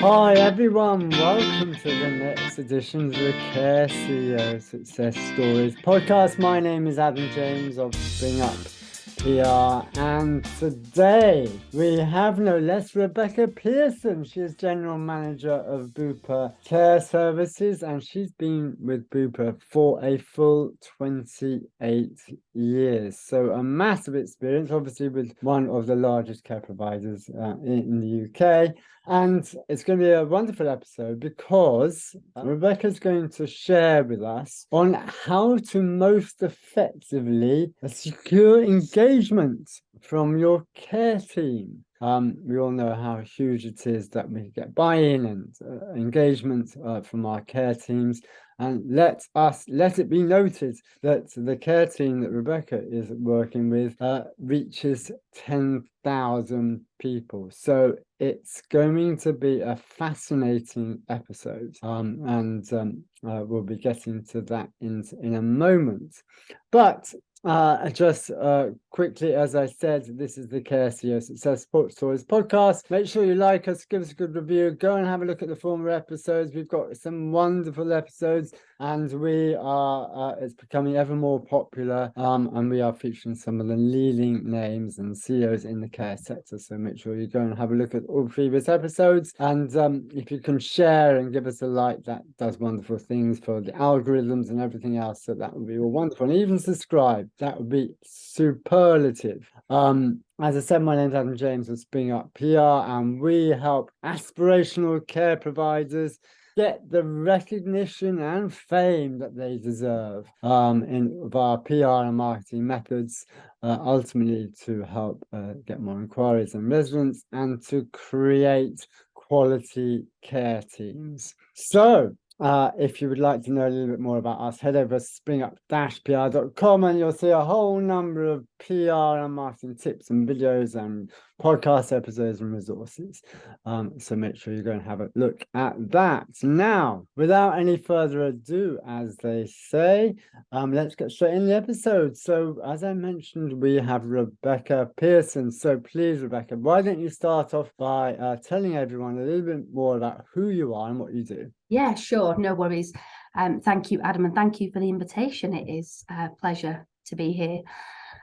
Hi everyone, welcome to the next edition of the Care CEO Success Stories podcast. My name is Adam James of Spring Up PR, and today we have no less Rebecca Pearson. She is General Manager of Bupa Care Services, and she's been with Bupa for a full 28 years. So a massive experience, obviously with one of the largest care providers in the UK. And it's going to be a wonderful episode because Rebecca's going to share with us on how to most effectively secure engagement from your care team. We all know how huge it is that we get buy-in and engagement from our care teams. And let it be noted that the care team that Rebecca is working with reaches 10,000 people. So it's going to be a fascinating episode. We'll be getting to that in a moment. But just quickly, as I said, this is the Care CEO Success Stories podcast. Make sure you like us, give us a good review, go and have a look at the former episodes. We've got some wonderful episodes, and we are it's becoming ever more popular, and we are featuring some of the leading names and CEOs in the care sector. So make sure you go and have a look at all previous episodes, and if you can share and give us a like, that does wonderful things for the algorithms and everything else. So that would be all wonderful, and even subscribe. That would be superlative. As I said, my name is Adam James of Spring Up PR, and we help aspirational care providers get the recognition and fame that they deserve in our PR and marketing methods, ultimately to help get more inquiries and residents and to create quality care teams. So if you would like to know a little bit more about us, head over to springup-pr.com and you'll see a whole number of PR and marketing tips and videos and podcast episodes and resources. So make sure you go and have a look at that. Now, without any further ado, as they say, let's get straight in the episode. So as I mentioned, we have Rebecca Pearson. So please, Rebecca, why don't you start off by telling everyone a little bit more about who you are and what you do? Yeah, sure. No worries. Thank you, Adam, and thank you for the invitation. It is a pleasure to be here.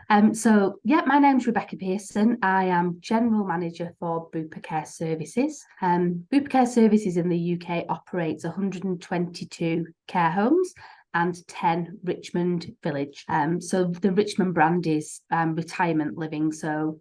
My name's Rebecca Pearson. I am General Manager for Bupa Care Services. Bupa Care Services in the UK operates 122 care homes and 10 Richmond Village. So the Richmond brand is retirement living, so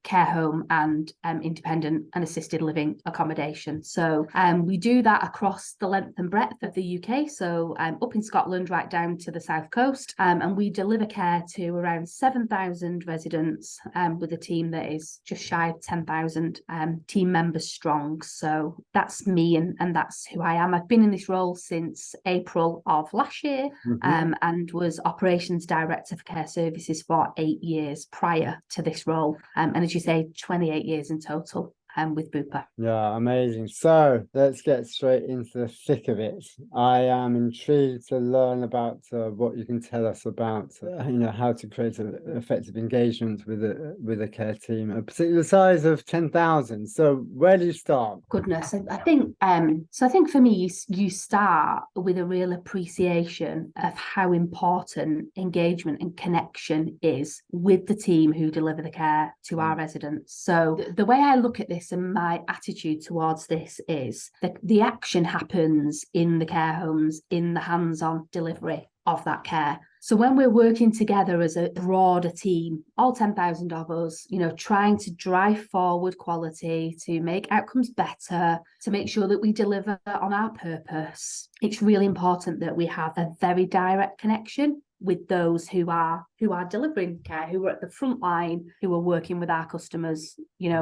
care home and independent and assisted living accommodation. So we do that across the length and breadth of the UK, so up in Scotland right down to the south coast, and we deliver care to around 7,000 residents with a team that is just shy of 10,000 team members strong. So that's me and that's who I am. I've been in this role since April of last year. And was operations director for care services for 8 years prior to this role. And as you say, 28 years in total with Bupa. Yeah, amazing. So let's get straight into the thick of it. I am intrigued to learn about what you can tell us about, how to create an effective engagement with a care team, a particular size of 10,000. So where do you start? Goodness, I think for me, you start with a real appreciation of how important engagement and connection is with the team who deliver the care to our residents. So the way I look at this and my attitude towards this is that the action happens in the care homes, in the hands-on delivery of that care. So when we're working together as a broader team, all 10,000 of us, trying to drive forward quality, to make outcomes better, to make sure that we deliver on our purpose, it's really important that we have a very direct connection with those who are delivering care, who are at the front line, who are working with our customers,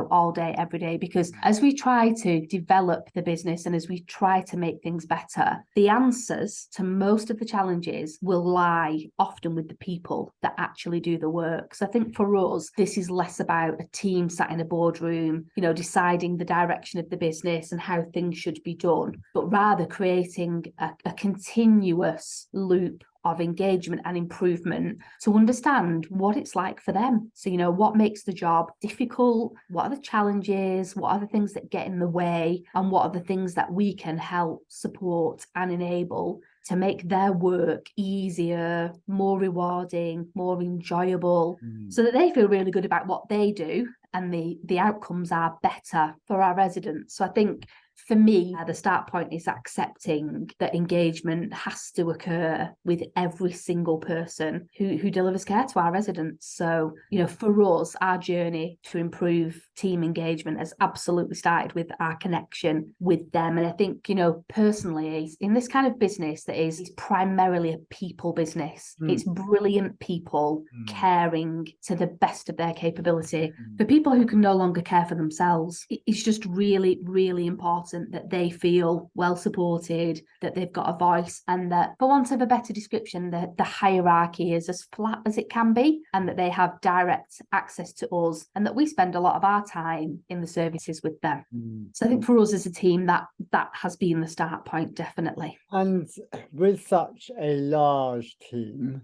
all day, every day. Because as we try to develop the business and as we try to make things better, the answers to most of the challenges will lie often with the people that actually do the work. So I think for us, this is less about a team sat in a boardroom, deciding the direction of the business and how things should be done, but rather creating a continuous loop of engagement and improvement to understand what it's like for them. So, you know, what makes the job difficult? What are the challenges? What are the things that get in the way? And what are the things that we can help support and enable to make their work easier, more rewarding, more enjoyable, so that they feel really good about what they do and the outcomes are better for our residents. So I think for me, the start point is accepting that engagement has to occur with every single person who delivers care to our residents. So, you know, for us, our journey to improve team engagement has absolutely started with our connection with them. And I think, you know, personally, in this kind of business that is primarily a people business, it's brilliant people caring to the best of their capability. For people who can no longer care for themselves, it's just really, really important that they feel well supported, that they've got a voice, and that, for want of a better description, the hierarchy is as flat as it can be, and that they have direct access to us, and that we spend a lot of our time in the services with them. So I think for us as a team, that has been the start point, definitely. And with such a large team,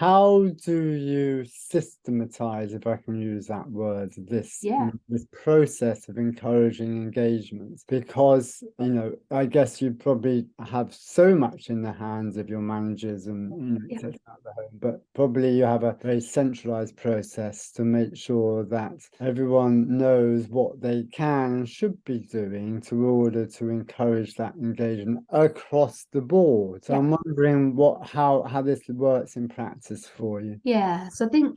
how do you systematize, if I can use that word, this process of encouraging engagement? Because, you know, I guess you probably have so much in the hands of your managers and, you know, setting up the home, but probably you have a very centralized process to make sure that everyone knows what they can and should be doing to order to encourage that engagement across the board. So I'm wondering how this works in practice for you. Yeah, so I think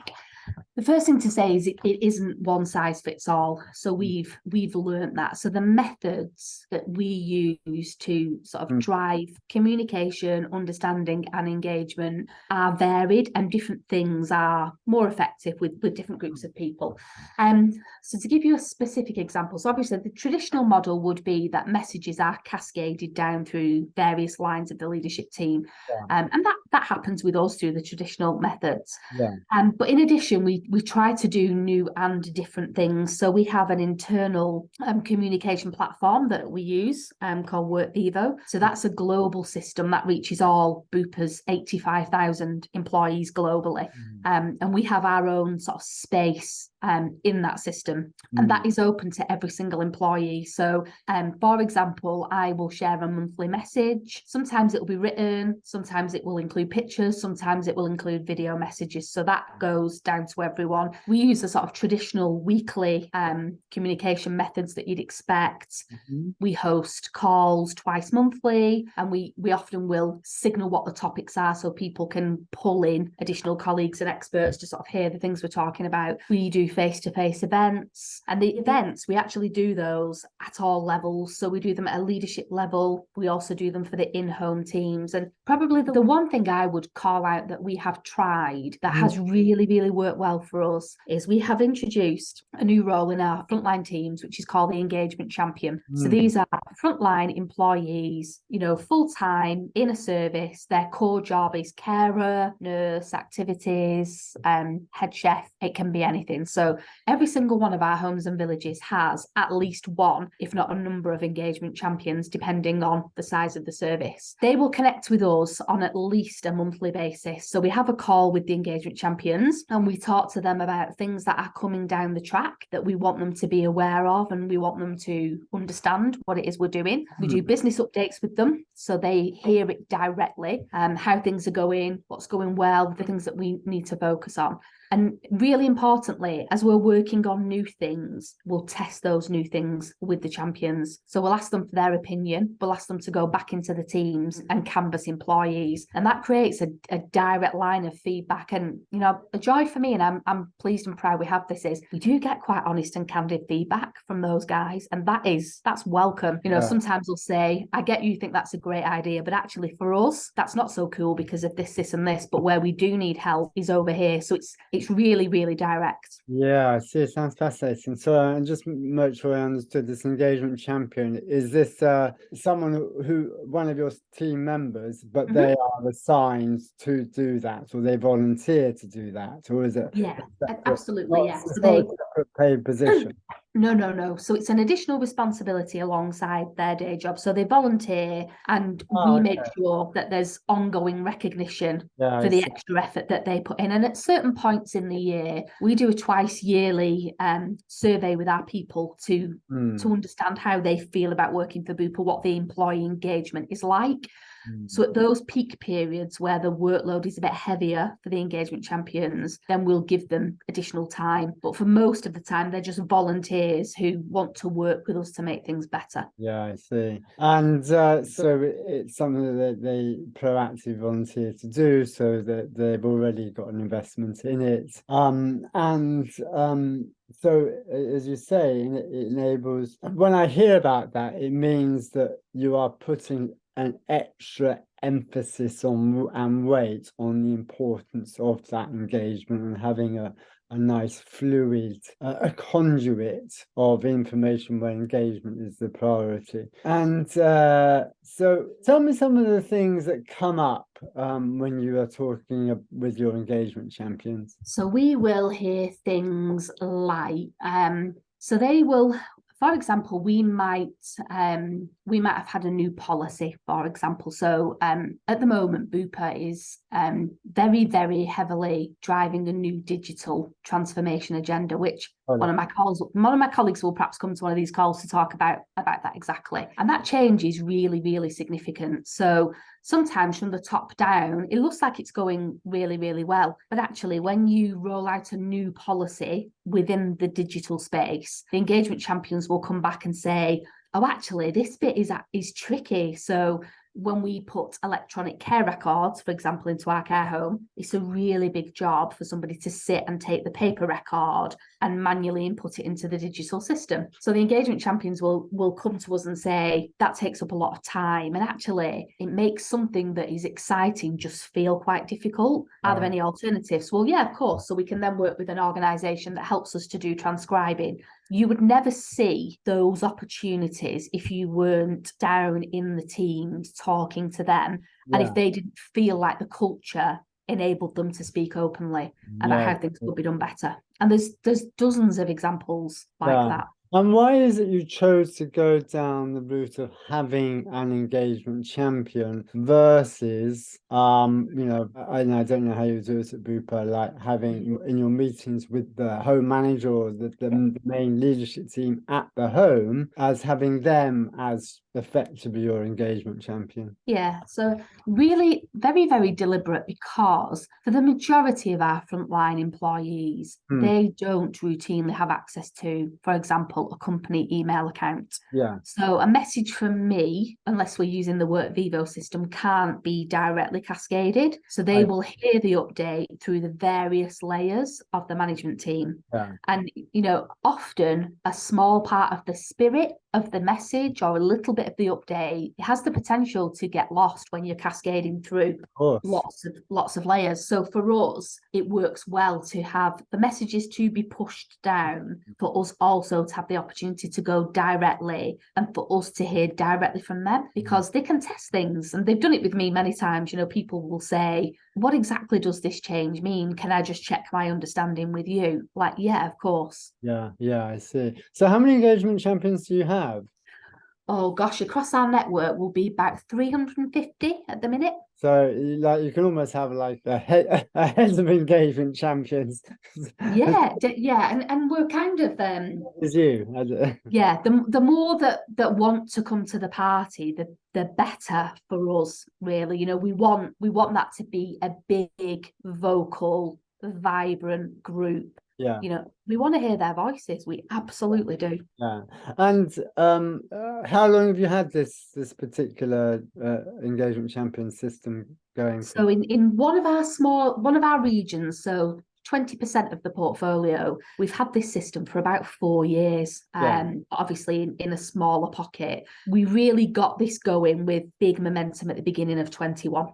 the first thing to say is it isn't one size fits all. So we've learned that. So the methods that we use to sort of drive communication, understanding, and engagement are varied, and different things are more effective with different groups of people. So to give you a specific example, so obviously the traditional model would be that messages are cascaded down through various lines of the leadership team. And that happens with us through the traditional methods. But in addition, we try to do new and different things. So we have an internal communication platform that we use called WorkVivo. So that's a global system that reaches all Bupa's 85,000 employees globally. And we have our own sort of space in that system, and that is open to every single employee. So for example, I will share a monthly message. Sometimes it will be written, sometimes it will include pictures, sometimes it will include video messages. So that goes down to everyone. We use the sort of traditional weekly communication methods that you'd expect. We host calls twice monthly, and we often will signal what the topics are so people can pull in additional colleagues and experts to sort of hear the things we're talking about. We do face-to-face events, and the events, we actually do those at all levels. So we do them at a leadership level. We also do them for the in-home teams. And probably the one thing I would call out that we have tried that has really, really worked well for us is we have introduced a new role in our frontline teams, which is called the engagement champion. So these are frontline employees, you know, full-time in a service. Their core job is carer, nurse, activities, head chef. It can be anything. So every single one of our homes and villages has at least one, if not a number of engagement champions, depending on the size of the service. They will connect with us on at least a monthly basis. So we have a call with the engagement champions, and we talk to them about things that are coming down the track that we want them to be aware of, and we want them to understand what it is we're doing. We do business updates with them, so they hear it directly, how things are going, what's going well, the things that we need to focus on. And really importantly, as we're working on new things, we'll test those new things with the champions. So we'll ask them for their opinion. We'll ask them to go back into the teams and canvass employees. And that creates a direct line of feedback. And, you know, a joy for me, and I'm pleased and proud we have this, is we do get quite honest and candid feedback from those guys. And that's welcome. You know, sometimes they'll say, I get you think that's a great idea, but actually for us, that's not so cool because of this, and this. But where we do need help is over here. So it's really, really direct. Yeah, I see. It sounds fascinating. So just make sure I understood, this engagement champion, is this someone who one of your team members, but they are assigned to do that, or they volunteer to do that, or is it? Yeah, absolutely. Not, Yeah. So it's not a separate paid position. No. So it's an additional responsibility alongside their day job. So they volunteer, and Oh, we make okay. sure that there's ongoing recognition Yeah, for the extra effort that they put in. And at certain points in the year, we do a twice yearly survey with our people to understand how they feel about working for Bupa, what the employee engagement is like. So at those peak periods where the workload is a bit heavier for the engagement champions, then we'll give them additional time. But for most of the time, they're just volunteers who want to work with us to make things better. Yeah, I see. And so it's something that they proactively volunteer to do, so that they've already got an investment in it. So as you say, it enables, when I hear about that, it means that you are putting an extra emphasis on and weight on the importance of that engagement and having a nice fluid, a conduit of information where engagement is the priority. And so tell me some of the things that come up when you are talking with your engagement champions. So we will hear things like, so they will, for example, we might have had a new policy, for example. So at the moment, Bupa is very, very heavily driving a new digital transformation agenda, which one of my colleagues will perhaps come to one of these calls to talk about that exactly. And that change is really, really significant. So sometimes from the top down, it looks like it's going really, really well. But actually, when you roll out a new policy within the digital space, the engagement champions will come back and say, oh, actually, this bit is tricky. So when we put electronic care records, for example, into our care home, it's a really big job for somebody to sit and take the paper record and manually input it into the digital system. So the engagement champions will come to us and say, that takes up a lot of time. And actually, it makes something that is exciting just feel quite difficult. Are there any alternatives? Well, yeah, of course. So we can then work with an organisation that helps us to do transcribing. You would never see those opportunities if you weren't down in the teams talking to them, and if they didn't feel like the culture enabled them to speak openly about how things could be done better. And there's dozens of examples like that. And why is it you chose to go down the route of having an engagement champion versus, I don't know how you do it at Bupa, like having in your meetings with the home manager or the main leadership team at the home, as having them as effectively your engagement champion? Yeah, so really very, very deliberate, because for the majority of our frontline employees, they don't routinely have access to, for example, a company email account. Yeah. So a message from me, unless we're using the WorkVivo system, can't be directly cascaded. So they will hear the update through the various layers of the management team. Yeah. And, often a small part of the spirit of the message or a little bit of the update, it has the potential to get lost when you're cascading through lots of layers. So for us, it works well to have the messages to be pushed down, for us also to have the opportunity to go directly and for us to hear directly from them, because they can test things, and they've done it with me many times. People will say, what exactly does this change mean? Can I just check my understanding with you? Like, yeah, of course. Yeah, I see. So how many engagement champions do you have? Oh gosh, across our network will be about 350 at the minute. So you can almost have like a head of engagement champions. Yeah, and we're kind of Is you? Yeah, the more that want to come to the party, the better for us, really. We want that to be a big, vocal, vibrant group. Yeah. We want to hear their voices. We absolutely do. Yeah. And how long have you had this particular engagement champion system going for? So in one of our regions, so 20% of the portfolio, we've had this system for about 4 years. Obviously in a smaller pocket. We really got this going with big momentum at the beginning of 21.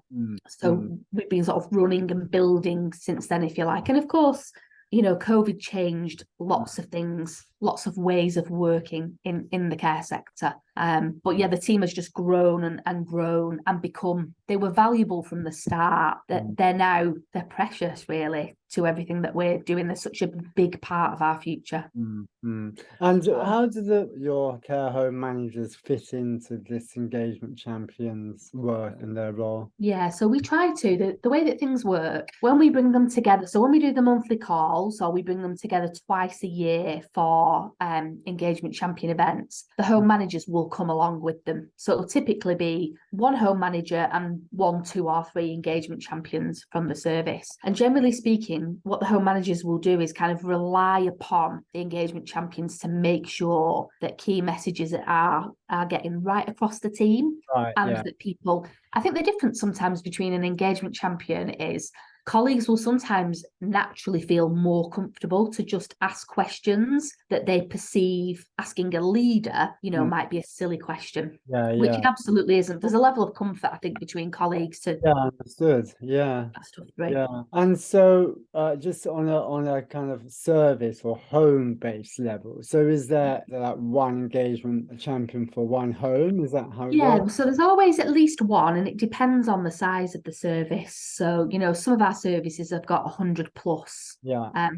So we've been sort of running and building since then, if you like. And of course, COVID changed lots of things, lots of ways of working in the care sector. But yeah, the team has just grown and grown and become, they were valuable from the start. That they're precious, really, to everything that we're doing. They're such a big part of our future. Mm-hmm. And how do your care home managers fit into this engagement champions work and their role? Yeah, so we try to. The way that things work, when we bring them together, so when we do the monthly calls or we bring them together twice a year for engagement champion events, the home managers will come along with them. So it'll typically be one home manager and 1, 2 or 3 engagement champions from the service. And generally speaking, what the home managers will do is kind of rely upon the engagement champions to make sure that key messages are getting right across the team. Right, and that people, I think the difference sometimes between an engagement champion is colleagues will sometimes naturally feel more comfortable to just ask questions that they perceive asking a leader, might be a silly question. Which it absolutely isn't. There's a level of comfort, I think, between colleagues to understood. Yeah. That's tough, right? Yeah. And so just on a kind of service or home-based level, so is there like one engagement champion for one home? Is that how it works? So there's always at least one, and it depends on the size of the service. So, some of our services have got 100 plus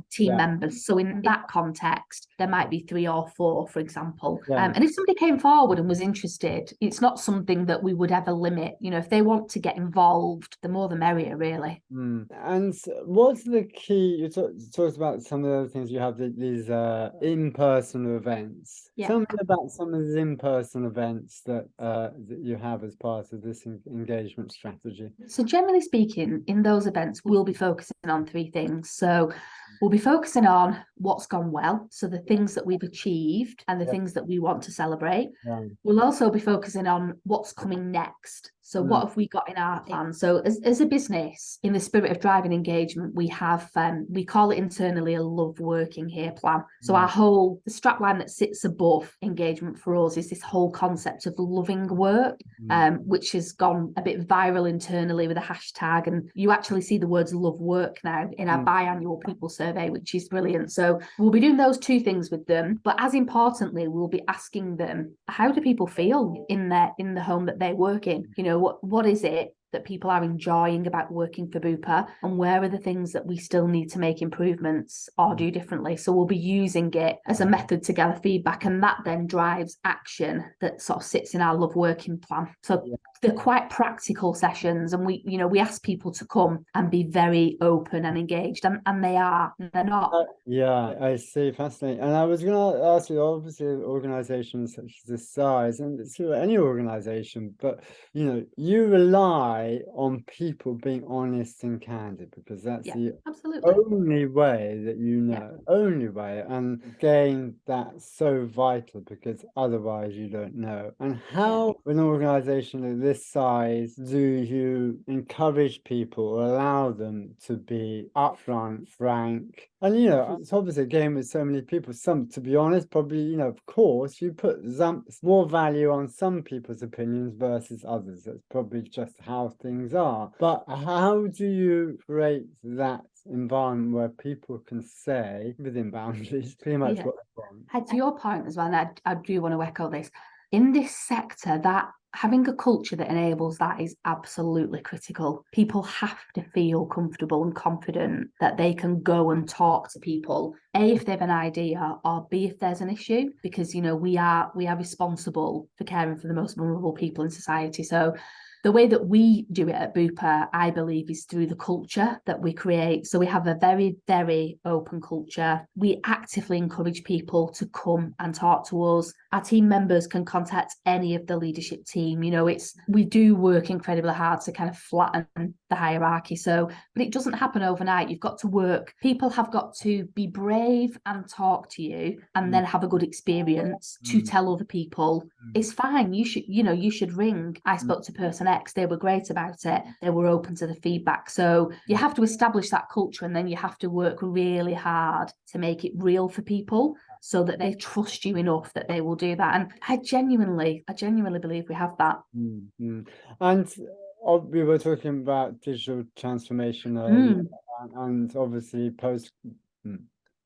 team members. So in that context, there might be 3 or 4, for example. And if somebody came forward and was interested, it's not something that we would ever limit. If they want to get involved, the more the merrier, really. And what's the key? You talked about some of the other things. You have these in-person events. Tell me about some of these in-person events that you have as part of this engagement strategy. So generally speaking, in those events, we'll be focusing on 3 things. So we'll be focusing on what's gone well, so the things that we've achieved and the things that we want to celebrate. We'll also be focusing on what's coming next. So what have we got in our plan? So as a business, in the spirit of driving engagement, we have, we call it internally a love working here plan. So the strapline that sits above engagement for us is this whole concept of loving work, which has gone a bit viral internally with a hashtag. And you actually see the words love work now in our biannual people survey, which is brilliant. So we'll be doing those 2 things with them. But as importantly, we'll be asking them, how do people feel in the home that they work in? What is it that people are enjoying about working for Bupa, and where are the things that we still need to make improvements or do differently? So we'll be using it as a method to gather feedback, and that then drives action that sort of sits in our love working plan. So they're quite practical sessions, and we ask people to come and be very open and engaged, and they're not. I see. Fascinating. And I was going to ask you, obviously organizations such as this size, and it's any organization, but you rely on people being honest and candid, because that's the only way that only way. And again, that's so vital, because otherwise you don't know. And how an organization of this size do you encourage people or allow them to be upfront, frank? And it's obviously a game with so many people. Some, to be honest, probably of course you put more value on some people's opinions versus others. That's probably just how things are. But how do you create that environment where people can say, within boundaries, pretty much what they want? To your point as well, and I do want to echo this, in this sector, that having a culture that enables that is absolutely critical. People have to feel comfortable and confident that they can go and talk to people, A, if they have an idea, or B, if there's an issue, because we are responsible for caring for the most vulnerable people in society. So the way that we do it at Bupa, I believe, is through the culture that we create. So we have a very, very open culture. We actively encourage people to come and talk to us. Our team members can contact any of the leadership team. We do work incredibly hard to kind of flatten the hierarchy. But it doesn't happen overnight. You've got to work. People have got to be brave and talk to you, and then have a good experience to tell other people. It's fine. You should ring. I spoke to person X. They were great about it. They were open to the feedback. So you have to establish that culture, and then you have to work really hard to make it real for people, so that they trust you enough that they will do that. And I genuinely believe we have that. And we were talking about digital transformation earlier, and obviously post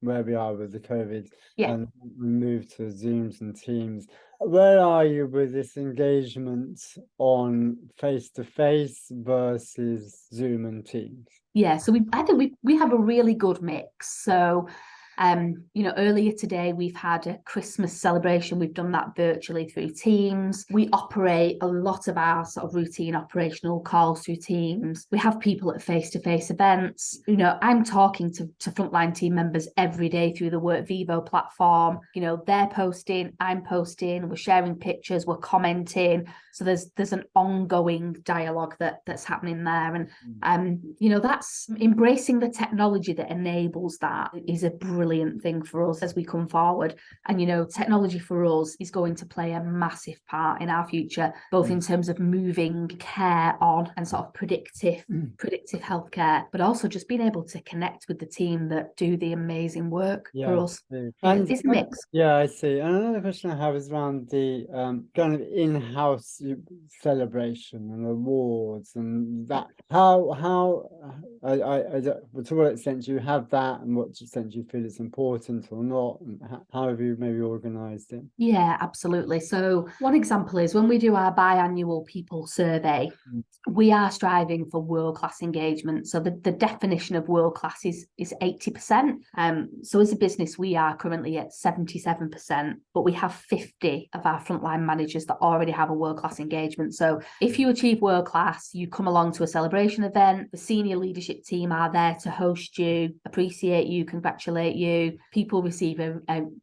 where we are with the COVID, Yeah. and we moved to Zooms and Teams. Where are you with this engagement on face-to-face versus Zoom and Teams? Yeah, so I think we have a really good mix. So earlier today we've had a Christmas celebration. We've done that virtually through Teams. We operate a lot of our sort of routine operational calls through Teams. We have people at face-to-face events. I'm talking to frontline team members every day through the Work Vivo platform. They're posting, I'm posting, we're sharing pictures, we're commenting. So there's an ongoing dialogue that's happening there. And that's embracing the technology that enables that is a brilliant thing for us as we come forward. And technology for us is going to play a massive part in our future, both in terms of moving care on and sort of predictive healthcare, but also just being able to connect with the team that do the amazing work for us. And it's a mix. Yeah, I see. And another question I have is around the kind of in-house celebration and awards and that. To what extent do you have that, and what extent do you feel it's important or not? And how have you maybe organised it? Yeah, absolutely. So one example is when we do our biannual people survey, we are striving for world-class engagement. So the definition of world-class is 80%. So as a business, we are currently at 77%, but we have 50 of our frontline managers that already have a world-class engagement. So if you achieve world-class, you come along to a celebration event, the senior leadership team are there to host you, appreciate you, congratulate you. People receive a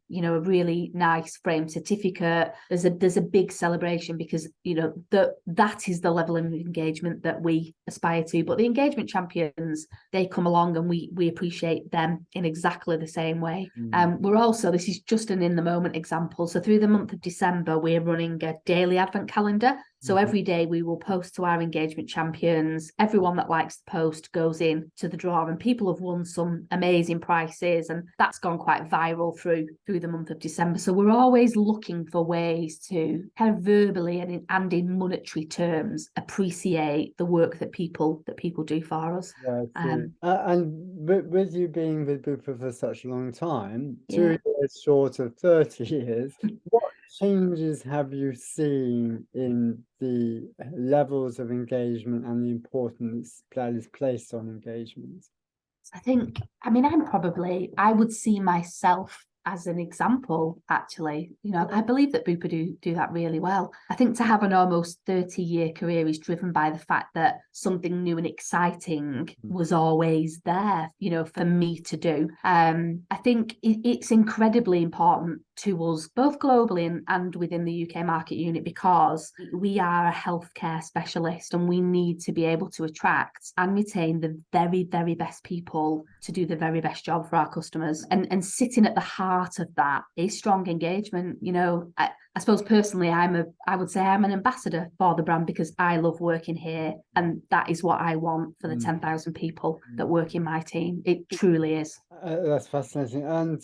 really nice framed certificate. There's a big celebration because that is the level of engagement that we aspire to. But the engagement champions, they come along and we appreciate them in exactly the same way. We're also, this is just an in the moment example, so through the month of December we're running a daily advent calendar. So every day we will post to our engagement champions. Everyone that likes the post goes in to the draw, and people have won some amazing prizes, and that's gone quite viral through the month of December. So we're always looking for ways to kind of verbally and in monetary terms appreciate the work that people do for us. And with you being with Bupa for such a long time, 2 years short of 30 years, what changes have you seen in the levels of engagement and the importance that is placed on engagement? I would see myself as an example, actually. I believe that Bupa do that really well. I think to have an almost 30-year career is driven by the fact that something new and exciting was always there, for me to do. I think it's incredibly important to us, both globally and within the UK market unit, because we are a healthcare specialist and we need to be able to attract and retain the very, very best people to do the very best job for our customers. And sitting at the heart of that is strong engagement. I suppose personally, I would say I'm an ambassador for the brand because I love working here, and that is what I want for the 10,000 people that work in my team. It truly is. That's fascinating. And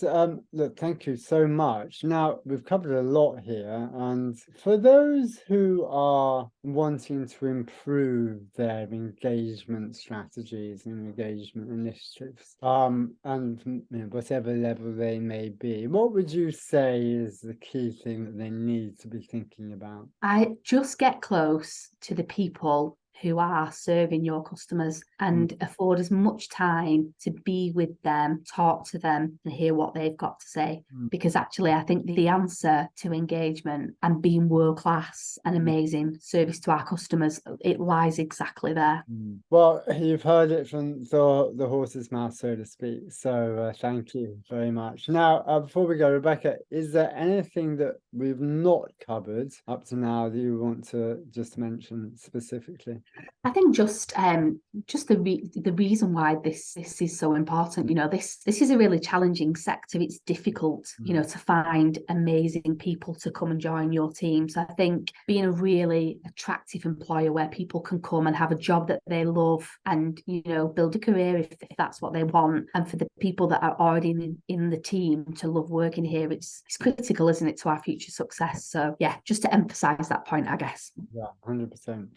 look, thank you so much. Now, we've covered a lot here, and for those who are wanting to improve their engagement strategies and engagement initiatives, and whatever level they may be, what would you say is the key thing that they need to be thinking about? I just get close to the people who are serving your customers and afford as much time to be with them, talk to them and hear what they've got to say. Because actually, I think the answer to engagement and being world-class and amazing service to our customers, it lies exactly there. Well, you've heard it from the horse's mouth, so to speak. So thank you very much. Now, before we go, Rebecca, is there anything that we've not covered up to now that you want to just mention specifically? I think just the reason why this is so important. This is a really challenging sector. It's difficult, to find amazing people to come and join your team. So I think being a really attractive employer where people can come and have a job that they love and build a career if that's what they want, and for the people that are already in the team to love working here, it's critical, isn't it, to our future success? So yeah, just to emphasize that point, I guess. Yeah, 100%.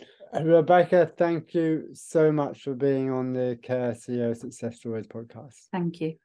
Rebecca, thank you so much for being on the Care CEO Success Stories podcast. Thank you.